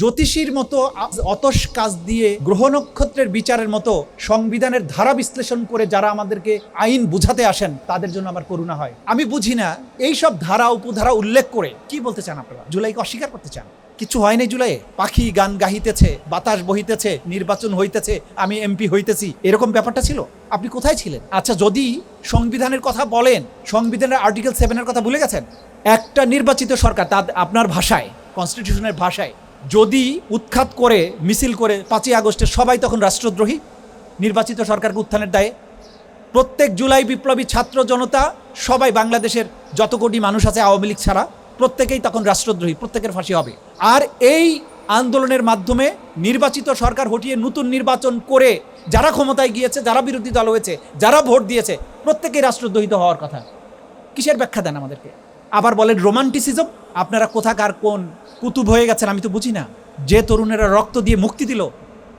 জ্যোতিষীর মতো অতস কাজ দিয়ে গ্রহ নক্ষত্রের বিচারের মতো সংবিধানের ধারা বিশ্লেষণ করে যারা আমাদেরকে আইন বুঝাতে আসেন তাদের জন্য আমার করুণা হয়। আমি বুঝি না এই সব ধারা উপধারা উল্লেখ করে কি বলতে চান আপনারা? জুলাইকে অস্বীকার করতে চান? কিছু হয় নাই জুলাইয়ে? পাখি গান গাহিতেছে, বাতাস বহিতেছে, নির্বাচন হইতেছে, আমি এমপি হইতেছি, এরকম ব্যাপারটা ছিল? আপনি কোথায় ছিলেন? আচ্ছা, যদি সংবিধানের কথা বলেন, সংবিধানের আর্টিকেল 7-এর কথা ভুলে গেছেন? একটা নির্বাচিত সরকার, তা আপনার ভাষায়, কনস্টিটিউশনের ভাষায়, যদি উৎখাত করে মিছিল করে 5ই আগস্টে সবাই তখন রাষ্ট্রদ্রোহী, নির্বাচিত সরকারকে উত্থানের দায়ে। প্রত্যেক জুলাই বিপ্লবী ছাত্র জনতা সবাই, বাংলাদেশের যত কোটি মানুষ আছে আওয়ামী লীগ ছাড়া, প্রত্যেকেই তখন রাষ্ট্রদ্রোহী, প্রত্যেকের ফাঁসি হবে। আর এই আন্দোলনের মাধ্যমে নির্বাচিত সরকার হটিয়ে নতুন নির্বাচন করে যারা ক্ষমতায় গিয়েছে, যারা বিরোধী দল হয়েছে, যারা ভোট দিয়েছে, প্রত্যেকেই রাষ্ট্রদ্রোহিত হওয়ার কথা। কিসের ব্যাখ্যা দেন আমাদেরকে? আবার বলেন রোমান্টিসিজম। আপনারা কোথাকার কোন কুতুব হয়ে গেছেন আমি তো বুঝি না। যে তরুণেরা রক্ত দিয়ে মুক্তি দিল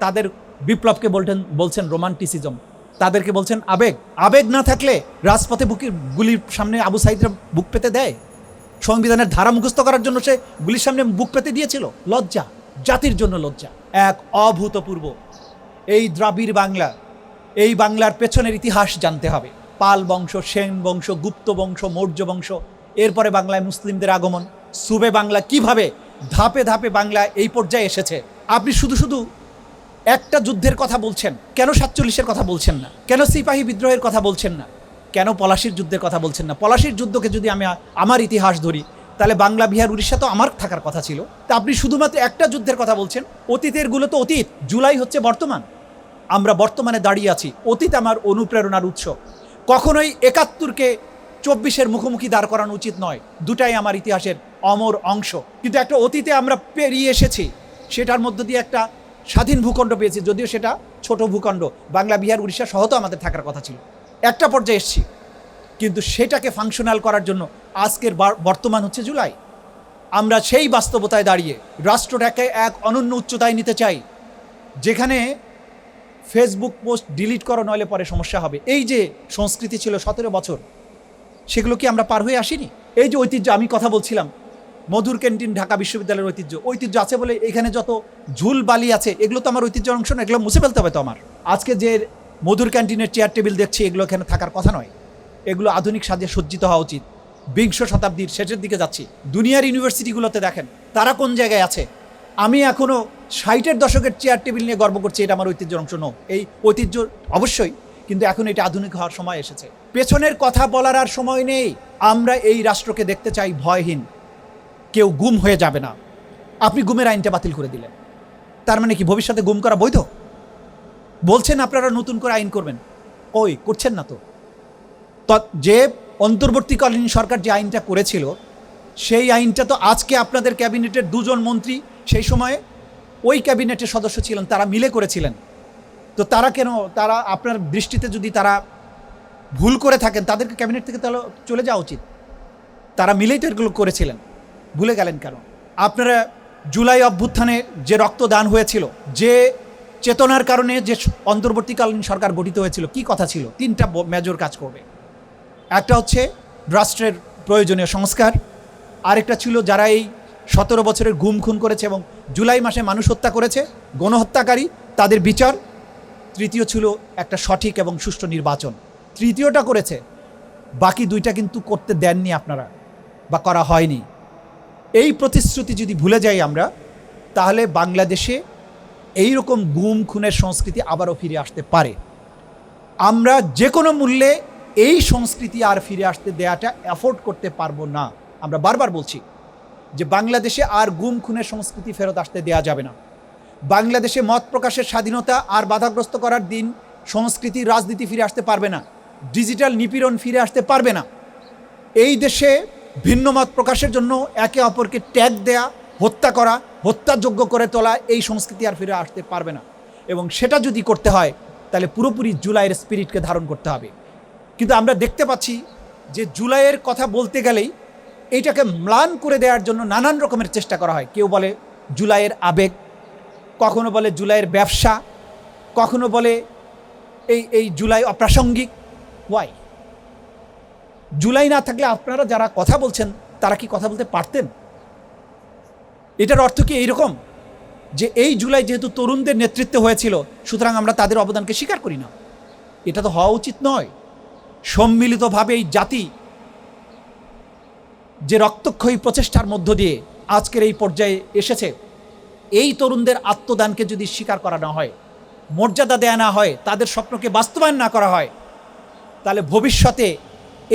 তাদের বিপ্লবকে বলছেন রোমান্টিসিজম, তাদেরকে বলছেন আবেগ। আবেগ না থাকলে রাজপথে গুলির সামনে আবু সাইদরা বুক পেতে দেয়? সংবিধানের ধারা মুখস্থ করার জন্য সে গুলির সামনে বুক পেতে দিয়েছিল? লজ্জা, জাতির জন্য লজ্জা, এক অভূতপূর্ব। এই দ্রাবিড় বাংলা, এই বাংলার পেছনের ইতিহাস জানতে হবে। পাল বংশ, সেন বংশ, গুপ্ত বংশ, মৌর্য বংশ, এরপরে বাংলায় মুসলিমদের আগমন, সুবে বাংলা, কিভাবে ধাপে ধাপে বাংলা এই পর্যায়ে এসেছে। আপনি শুধু শুধু একটা যুদ্ধের কথা বলছেন, কেন 47-এর কথা বলছেন না? কেন সিপাহী বিদ্রোহের কথা বলছেন না? কেন পলাশির যুদ্ধের কথা বলছেন না? পলাশির যুদ্ধকে যদি আমি আমার ইতিহাস ধরি, তাহলে বাংলা, বিহার, উড়িষ্যা তো আমার থাকার কথা ছিল। তা আপনি শুধুমাত্র একটা যুদ্ধের কথা বলছেন। অতীতের গুলো তো অতীত, জুলাই হচ্ছে বর্তমান। আমরা বর্তমানে দাঁড়িয়ে আছি। অতীত আমার অনুপ্রেরণার উৎস। কখনোই 71-কে 24-এর মুখোমুখি দাঁড় করানো উচিত নয়। দুটাই আমার ইতিহাসের অমর অংশ। কিন্তু একটা অতীতে আমরা পেরিয়ে এসেছি, সেটার মধ্য দিয়ে একটা স্বাধীন ভূখণ্ড পেয়েছি, যদিও সেটা ছোট ভূখণ্ড। বাংলা, বিহার, উড়িষ্যা সহ তো আমাদের থাকার কথা ছিল। একটা পর্যায়ে এসেছি, কিন্তু সেটাকে ফাংশনাল করার জন্য আজকের বর্তমান হচ্ছে জুলাই। আমরা সেই বাস্তবতায় দাঁড়িয়ে রাষ্ট্রটাকে এক অনন্য উচ্চতায় নিতে চাই, যেখানে ফেসবুক পোস্ট ডিলিট করো, নইলে পরে সমস্যা হবে। এই যে সংস্কৃতি ছিল 17 বছর, সেগুলো কি আমরা পার হয়ে আসিনি? এই যে ঐতিহ্য, আমি কথা বলছিলাম মধুর ক্যান্টিন ঢাকা বিশ্ববিদ্যালয়ের ঐতিহ্য আছে বলে এখানে যত ঝুল বালি আছে, এগুলো তো আমার ঐতিহ্যের অংশ না, এগুলো মুছে ফেলতে হবে তো আমার। আজকে যে মধুর ক্যান্টিনের চেয়ার টেবিল দেখছি, এগুলো এখানে থাকার কথা নয়। এগুলো আধুনিক সাজে সজ্জিত হওয়া উচিত। 20 শতাব্দীর শেষের দিকে যাচ্ছি। দুনিয়ার ইউনিভার্সিটিগুলোতে দেখেন তারা কোন জায়গায় আছে। আমি এখনও 60-এর দশকের চেয়ার টেবিল নিয়ে গর্ব করছি, এটা আমার ঐতিহ্যের অংশ নয়। এই ঐতিহ্য অবশ্যই, কিন্তু এখন এটা আধুনিক হওয়ার সময় এসেছে। পেছনের কথা বলার আর সময় নেই। আমরা এই রাষ্ট্রকে দেখতে চাই ভয়হীন। কেউ গুম হয়ে যাবে না। আপনি গুমের আইনটা বাতিল করে দিলেন, তার মানে কি ভবিষ্যতে গুম করা বৈধ? বলছেন আপনারা নতুন করে আইন করবেন, ওই করছেন না তো। যে অন্তর্বর্তীকালীন সরকার যে আইনটা করেছিল, সেই আইনটা তো আজকে আপনাদের ক্যাবিনেটের 2 জন মন্ত্রী সেই সময়ে ওই ক্যাবিনেটের সদস্য ছিলেন, তারা মিলে করেছিলেন। তো তারা কেন, তারা আপনার দৃষ্টিতে যদি তারা ভুল করে থাকেন, তাদেরকে ক্যাবিনেট থেকে তাহলে চলে যাওয়া উচিত। তারা মিলেই তো এগুলো করেছিলেন, ভুলে গেলেন কেন? আপনারা জুলাই অভ্যুত্থানে যে রক্তদান হয়েছিল, যে চেতনার কারণে যে অন্তর্বর্তীকালীন সরকার গঠিত হয়েছিল, কি কথা ছিল? 3টা মেজর কাজ করবে। একটা হচ্ছে রাষ্ট্রের প্রয়োজনীয় সংস্কার, আরেকটা ছিল যারা এই 17 বছরের গুম খুন করেছে এবং জুলাই মাসে মানুষ হত্যা করেছে, গণহত্যাকারী, তাদের বিচার। তৃতীয় ছিল একটা সঠিক এবং সুষ্ঠু নির্বাচন। তৃতীয়টা করেছে, বাকি 2টা কিন্তু করতে দেননি আপনারা, বা করা হয়নি। এই প্রতিশ্রুতি যদি ভুলে যাই আমরা, তাহলে বাংলাদেশে এই রকম গুম খুনের সংস্কৃতি আবারও ফিরে আসতে পারে। আমরা যে কোনো মূল্যে এই সংস্কৃতি আর ফিরে আসতে দেয়াটা অ্যাফোর্ড করতে পারবো না। আমরা বারবার বলছি যে বাংলাদেশে আর গুম খুনের সংস্কৃতি ফেরত আসতে দেয়া যাবে না। বাংলাদেশে মত প্রকাশের স্বাধীনতা আর বাধাগ্রস্ত করার দিন, সংস্কৃতি, রাজনীতি ফিরে আসতে পারবে না। ডিজিটাল নিপীড়ন ফিরে আসতে পারবে না। এই দেশে ভিন্ন মত প্রকাশের জন্য একে অপরকে ট্যাগ দেয়া, হত্যা করা, হত্যাযোগ্য করে তোলা, এই সংস্কৃতি আর ফিরে আসতে পারবে না। এবং সেটা যদি করতে হয়, তাহলে পুরোপুরি জুলাইয়ের স্পিরিটকে ধারণ করতে হবে। কিন্তু আমরা দেখতে পাচ্ছি যে জুলাইয়ের কথা বলতে গেলেই এইটাকে ম্লান করে দেওয়ার জন্য নানান রকমের চেষ্টা করা হয়। কেউ বলে জুলাইয়ের আবেগ, কখনো বলে জুলাইয়ের ব্যবসা, কখনো বলে এই জুলাই অপ্রাসঙ্গিক। ওয়াই? জুলাই না থাকলে আপনারা যারা কথা বলছেন, তারা কি কথা বলতে পারতেন? এটার অর্থ কি এইরকম যে এই জুলাই যেহেতু তরুণদের নেতৃত্বে হয়েছিল, সুতরাং আমরা তাদের অবদানকে স্বীকার করি না। এটা তো হওয়া উচিত নয়। সম্মিলিতভাবে এই জাতি যে রক্তক্ষয়ী প্রচেষ্টার মধ্য দিয়ে আজকের এই পর্যায়ে এসেছে, এই তরুণদের আত্মদানকে যদি স্বীকার করা না হয়, মর্যাদা দেয়া না হয়, তাদের স্বপ্নকে বাস্তবায়ন না করা হয়, তাহলে ভবিষ্যতে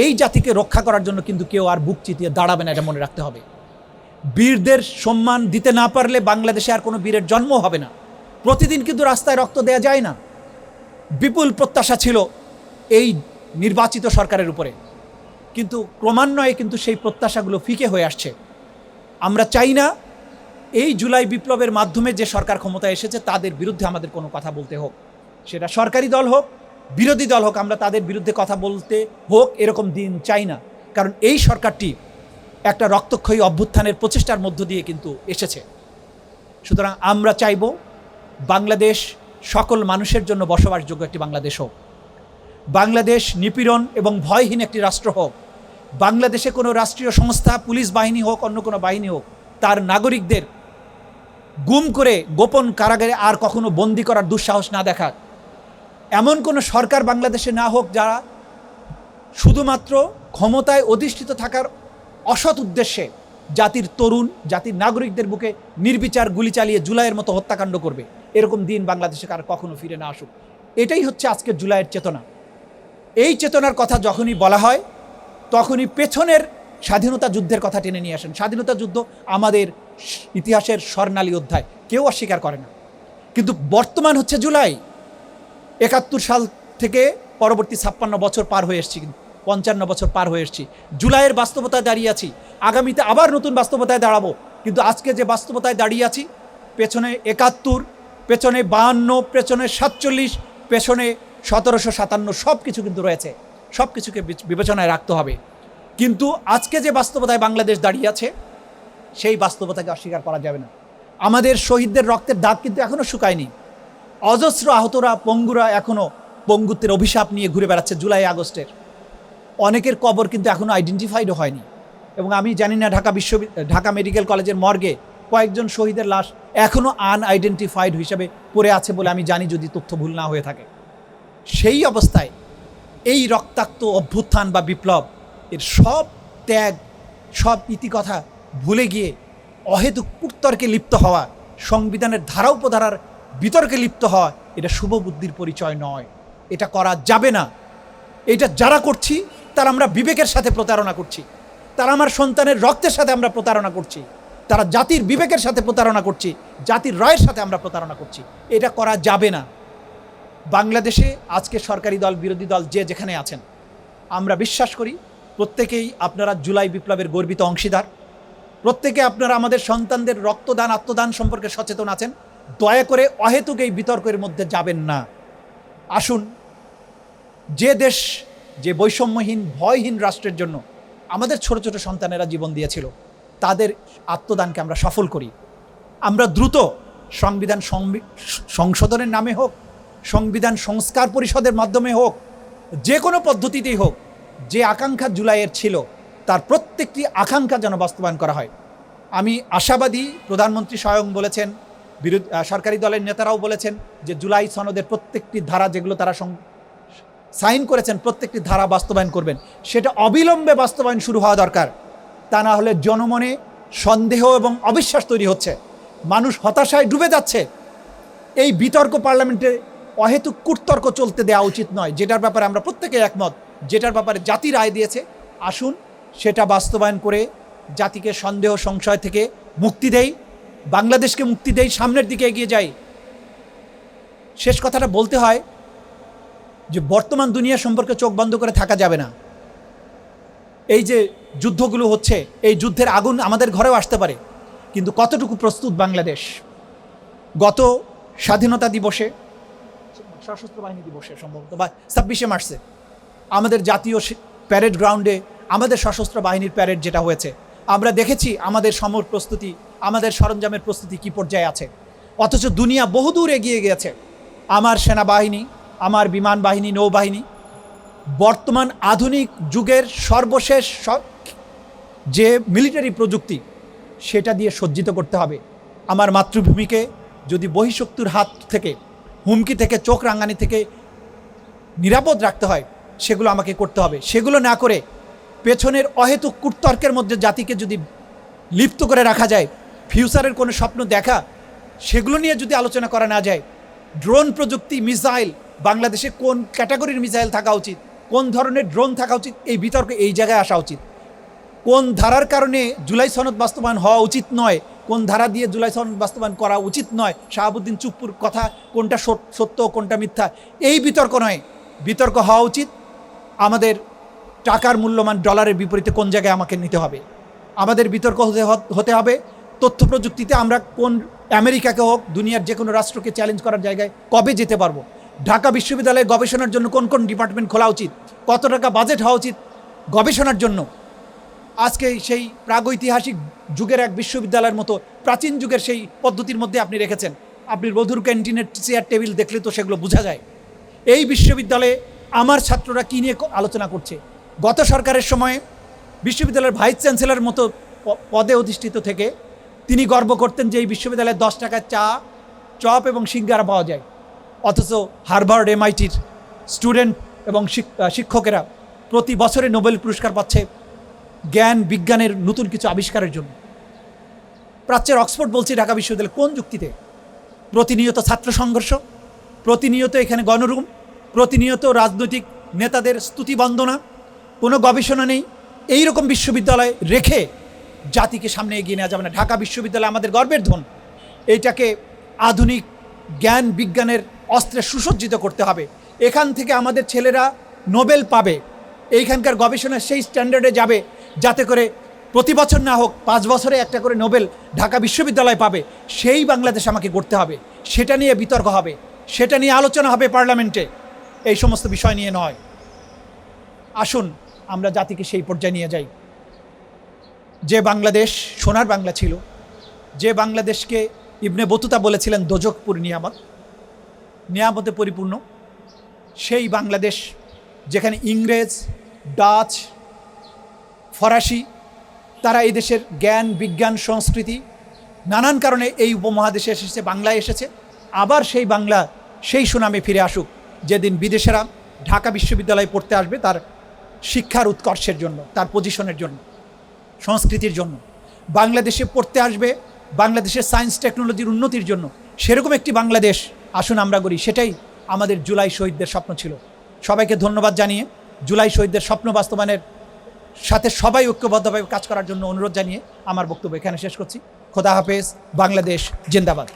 এই জাতিকে রক্ষা করার জন্য কিন্তু কেউ আর বুক চিতিয়ে দাঁড়াবে না, এটা মনে রাখতে হবে। বীরদের সম্মান দিতে না পারলে বাংলাদেশে আর কোনো বীরের জন্ম হবে না। প্রতিদিন কিন্তু রাস্তায় রক্ত দেয়া যায় না। বিপুল প্রত্যাশা ছিল এই নির্বাচিত সরকারের উপরে, কিন্তু ক্রমান্বয়ে কিন্তু সেই প্রত্যাশাগুলো ফিকে হয়ে আসছে। আমরা চাই না এই জুলাই বিপ্লবের মাধ্যমে যে সরকার ক্ষমতায় এসেছে তাদের বিরুদ্ধে আমাদের কোনো কথা বলতে হোক, সেটা সরকারি দল হোক, বিরোধী দল হোক, আমরা তাদের বিরুদ্ধে কথা বলতে হোক এরকম দিন চাই না। কারণ এই সরকারটি একটা রক্তক্ষয়ী অভ্যুত্থানের প্রচেষ্টার মধ্য দিয়ে কিন্তু এসেছে। সুতরাং আমরা চাইব বাংলাদেশ সকল মানুষের জন্য বসবাসযোগ্য একটি বাংলাদেশ হোক, বাংলাদেশ নিপীড়ন এবং ভয়হীন একটি রাষ্ট্র হোক। বাংলাদেশে কোনো রাষ্ট্রীয় সংস্থা, পুলিশ বাহিনী হোক, অন্য কোনো বাহিনী হোক, তার নাগরিকদের গুম করে গোপন কারাগারে আর কখনো বন্দি করার দুঃসাহস না দেখাক। এমন কোনো সরকার বাংলাদেশে না হোক যারা শুধুমাত্র ক্ষমতায় অধিষ্ঠিত থাকার অসৎ উদ্দেশ্যে জাতির তরুণ, জাতির নাগরিকদের বুকে নির্বিচার গুলি চালিয়ে জুলাইয়ের মতো হত্যাকাণ্ড করবে। এরকম দিন বাংলাদেশে আর কখনো ফিরে না আসুক। এটাই হচ্ছে আজকের জুলাইয়ের চেতনা। এই চেতনার কথা যখনই বলা হয় তখনই পেছনের স্বাধীনতা যুদ্ধের কথা টেনে নিয়ে আসেন। স্বাধীনতা যুদ্ধ আমাদের ইতিহাসের স্বর্ণালী অধ্যায়, কেউ অস্বীকার করে না। কিন্তু বর্তমান হচ্ছে জুলাই। ৭১ সাল থেকে পরবর্তী ৫৬ বছর পার হয়ে এসেছি, ৫৫ বছর পার হয়ে এসেছি। জুলাইয়ের বাস্তবতায় দাঁড়িয়ে আছি, আগামীতে আবার নতুন বাস্তবতায় দাঁড়াবো। কিন্তু আজকে যে বাস্তবতায় দাঁড়িয়ে আছি, পেছনে ৭১, পেছনে ৫২, পেছনে ৪৭, পেছনে ১৭৫৭, সব কিছু কিন্তু রয়েছে। সব কিছুকে বিবেচনায় রাখতে হবে। কিন্তু আজকে যে বাস্তবতায় বাংলাদেশ দাঁড়িয়ে আছে, সেই বাস্তবতাকে অস্বীকার করা যাবে না। আমাদের শহীদদের রক্তের দাগ কিন্তু এখনও শুকায়নি। অজস্র আহতরা, পঙ্গুরা এখনও পঙ্গুত্বের অভিশাপ নিয়ে ঘুরে বেড়াচ্ছে। জুলাই আগস্টের অনেকের কবর কিন্তু এখনও আইডেন্টিফাইডও হয়নি। এবং আমি জানি না ঢাকা মেডিকেল কলেজের মর্গে কয়েকজন শহীদের লাশ এখনও আনআইডেন্টিফাইড হিসেবে পড়ে আছে বলে আমি জানি, যদি তথ্য ভুল না হয়ে থাকে। সেই অবস্থায় এই রক্তাক্ত অভ্যুত্থান বা বিপ্লব এর সব ত্যাগ, সব ইতিকথা ভুলে গিয়ে অহেতুক কুতর্কে লিপ্ত হওয়া, সংবিধানের ধারা উপধারার বিতর্কে লিপ্ত হওয়া, এটা শুভ বুদ্ধির পরিচয় নয়। এটা করা যাবে না। এটা যারা করছি তারা আমরা বিবেকের সাথে প্রতারণা করছি, তারা আমার সন্তানের রক্তের সাথে আমরা প্রতারণা করছি, তারা জাতির বিবেকের সাথে প্রতারণা করছি, জাতির রায়ের সাথে আমরা প্রতারণা করছি। এটা করা যাবে না। বাংলাদেশে আজকে সরকারি দল, বিরোধী দল যে যেখানে আছেন, আমরা বিশ্বাস করি প্রত্যেকেই আপনারা জুলাই বিপ্লবের গর্বিত অংশীদার। প্রত্যেকে আপনারা আমাদের সন্তানদের রক্তদান, আত্মদান সম্পর্কে সচেতন আছেন। দয়া করে অহেতুক এই বিতর্কের মধ্যে যাবেন না। আসুন, যে দেশ, যে বৈষম্যহীন, ভয়হীন রাষ্ট্রের জন্য আমাদের ছোট ছোট সন্তানেরা জীবন দিয়েছিল, তাদের আত্মদানকে আমরা সফল করি। আমরা দ্রুত সংবিধান সংশোধনের নামে হোক, সংবিধান সংস্কার পরিষদের মাধ্যমে হোক, যে কোনো পদ্ধতিতেই হোক, যে আকাঙ্ক্ষা জুলাইয়ের ছিল তার প্রত্যেকটি আকাঙ্ক্ষা যেন বাস্তবায়ন করা হয়। আমি আশাবাদী, প্রধানমন্ত্রী স্বয়ং বলেছেন, সরকারি দলের নেতারাও বলেছেন যে জুলাই সনদের প্রত্যেকটি ধারা যেগুলো তারা সাইন করেছেন, প্রত্যেকটি ধারা বাস্তবায়ন করবেন। সেটা অবিলম্বে বাস্তবায়ন শুরু হওয়া দরকার। তা না হলে জনমনে সন্দেহ এবং অবিশ্বাস তৈরি হচ্ছে, মানুষ হতাশায় ডুবে যাচ্ছে। এই বিতর্ক পার্লামেন্টে অহেতুক কুটতর্ক চলতে দেওয়া উচিত নয়। যেটার ব্যাপারে আমরা প্রত্যেকে একমত, যেটার ব্যাপারে জাতি রায় দিয়েছে, আসুন সেটা বাস্তবায়ন করে জাতিকে সন্দেহ সংশয় থেকে মুক্তি দেই, বাংলাদেশকে মুক্তি দেই, সামনের দিকে এগিয়ে যাই। শেষ কথাটা বলতে হয় যে বর্তমান দুনিয়া সম্পর্কে চোখ বন্ধ করে থাকা যাবে না। এই যে যুদ্ধগুলো হচ্ছে, এই যুদ্ধের আগুন আমাদের ঘরেও আসতে পারে, কিন্তু কতটুকু প্রস্তুত বাংলাদেশ? গত স্বাধীনতা দিবসে, সশস্ত্র বাহিনী দিবসে সম্ভবত, বা ২৬শে মার্চে আমাদের জাতীয় প্যারেড গ্রাউন্ডে আমাদের সশস্ত্র বাহিনীর প্যারেড যেটা হয়েছে, আমরা দেখেছি আমাদের সমর প্রস্তুতি, আমাদের সরঞ্জামের প্রস্তুতি কী পর্যায়ে আছে। অথচ দুনিয়া বহুদূর এগিয়ে গিয়েছে। আমার সেনাবাহিনী, আমার বিমান বাহিনী, নৌবাহিনী বর্তমান আধুনিক যুগের সর্বশেষ যে মিলিটারি প্রযুক্তি, সেটা দিয়ে সজ্জিত করতে হবে। আমার মাতৃভূমিকে যদি বহিঃশক্তির হাত থেকে, হুমকি থেকে, চোখ রাঙানি থেকে নিরাপদ রাখতে হয়, সেগুলো আমাকে করতে হবে। সেগুলো না করে পেছনের অহেতুক কুটতর্কের মধ্যে জাতিকে যদি লিপ্ত করে রাখা যায়, ফিউচারের কোনো স্বপ্ন দেখা, সেগুলো নিয়ে যদি আলোচনা করা না যায়, ড্রোন প্রযুক্তি, মিসাইল, বাংলাদেশে কোন ক্যাটাগরির মিসাইল থাকা উচিত, কোন ধরনের ড্রোন থাকা উচিত, এই বিতর্কে এই জায়গায় আসা উচিত। কোন ধারার কারণে জুলাই সনদ বাস্তবায়ন হওয়া উচিত নয়, কোন ধারা দিয়ে জুলাই সনদ বাস্তবায়ন করা উচিত নয়, শাহাবুদ্দিন চুপ্পুর কথা কোনটা সত্য কোনটা মিথ্যা, এই বিতর্ক নয়। বিতর্ক হওয়া উচিত আমাদের টাকার মূল্যমান ডলারের বিপরীতে কোন জায়গায় আমাকে নিতে হবে। আমাদের বিতর্ক হতে হবে তথ্য প্রযুক্তিতে আমরা কোন, আমেরিকাকে হোক, দুনিয়ার যে কোনো রাষ্ট্রকে চ্যালেঞ্জ করার জায়গায় কবে যেতে পারবো। ঢাকা বিশ্ববিদ্যালয়ে গবেষণার জন্য কোন কোন ডিপার্টমেন্ট খোলা উচিত, কত টাকা বাজেট হওয়া উচিত গবেষণার জন্য। আজকে সেই প্রাগৈতিহাসিক যুগের এক বিশ্ববিদ্যালয়ের মতো প্রাচীন যুগের সেই পদ্ধতির মধ্যে আপনি রেখেছেন। আপনি বধুর ক্যান্টিনের চেয়ার টেবিল দেখলে তো সেগুলো বোঝা যায়। এই বিশ্ববিদ্যালয়ে আমার ছাত্ররা কী নিয়ে আলোচনা করছে। গত সরকারের সময়ে বিশ্ববিদ্যালয়ের ভাইস চ্যান্সেলর মতো পদে অধিষ্ঠিত থেকে তিনি গর্ব করতেন যে এই বিশ্ববিদ্যালয়ে 10 টাকার চা, চপ এবং সিঙ্গারা পাওয়া যায়, অথচ হার্ভার্ড, MIT-র স্টুডেন্ট এবং শিক্ষকেরা প্রতি বছরে নোবেল পুরস্কার পাচ্ছে জ্ঞান বিজ্ঞানের নতুন কিছু আবিষ্কারের জন্য। প্রাচ্যের অক্সফোর্ড বলছে ঢাকা বিশ্ববিদ্যালয় কোন যুক্তিতে? প্রতিনিয়ত ছাত্র সংঘর্ষ, প্রতিনিয়ত এখানে গণরুম, প্রতিনিয়ত রাজনৈতিক নেতাদের স্তুতি বন্দনা, কোনো গবেষণা নেই। এই রকম বিশ্ববিদ্যালয় রেখে জাতিকে সামনে এগিয়ে নেওয়া যাবে না। ঢাকা বিশ্ববিদ্যালয় আমাদের গর্বের ধন, এইটাকে আধুনিক জ্ঞান বিজ্ঞানের অস্ত্রে সুসজ্জিত করতে হবে। এখান থেকে আমাদের ছেলেরা নোবেল পাবে, এইখানকার গবেষণা সেই স্ট্যান্ডার্ডে যাবে যাতে করে প্রতি বছর না হোক 5 বছরে একটা করে নোবেল ঢাকা বিশ্ববিদ্যালয় পাবে। সেই বাংলাদেশ আমাকে গড়তে হবে, সেটা নিয়ে বিতর্ক হবে, সেটা নিয়ে আলোচনা হবে পার্লামেন্টে, এই সমস্ত বিষয় নিয়ে নয়। আসুন আমরা জাতিকে সেই পর্যায়ে নিয়ে যাই। যে বাংলাদেশ সোনার বাংলা ছিল, যে বাংলাদেশকে ইবনে বতুতা বলেছিলেন দোজখপুর নিয়ামতে পরিপূর্ণ, সেই বাংলাদেশ যেখানে ইংরেজ, ডাচ, ফরাসি তারা এই দেশের জ্ঞান বিজ্ঞান সংস্কৃতি নানান কারণে এই উপমহাদেশে এসেছে, বাংলায় এসেছে। আবার সেই বাংলা সেই সুনামে ফিরে আসুক, যেদিন বিদেশেরা ঢাকা বিশ্ববিদ্যালয়ে পড়তে আসবে তার শিক্ষার উৎকর্ষের জন্য, তার পজিশনের জন্য, সংস্কৃতির জন্য। বাংলাদেশে পড়তে আসবে বাংলাদেশের সায়েন্স টেকনোলজির উন্নতির জন্য। সেরকম একটি বাংলাদেশ আসুন আমরা করি, সেটাই আমাদের জুলাই শহীদদের স্বপ্ন ছিল। সবাইকে ধন্যবাদ জানিয়ে জুলাই শহীদদের স্বপ্ন বাস্তবায়নের সাথে সবাই ঐক্যবদ্ধভাবে কাজ করার জন্য অনুরোধ জানিয়ে আমার বক্তব্য এখানে শেষ করছি। খোদা হাফেজ। বাংলাদেশ জিন্দাবাদ।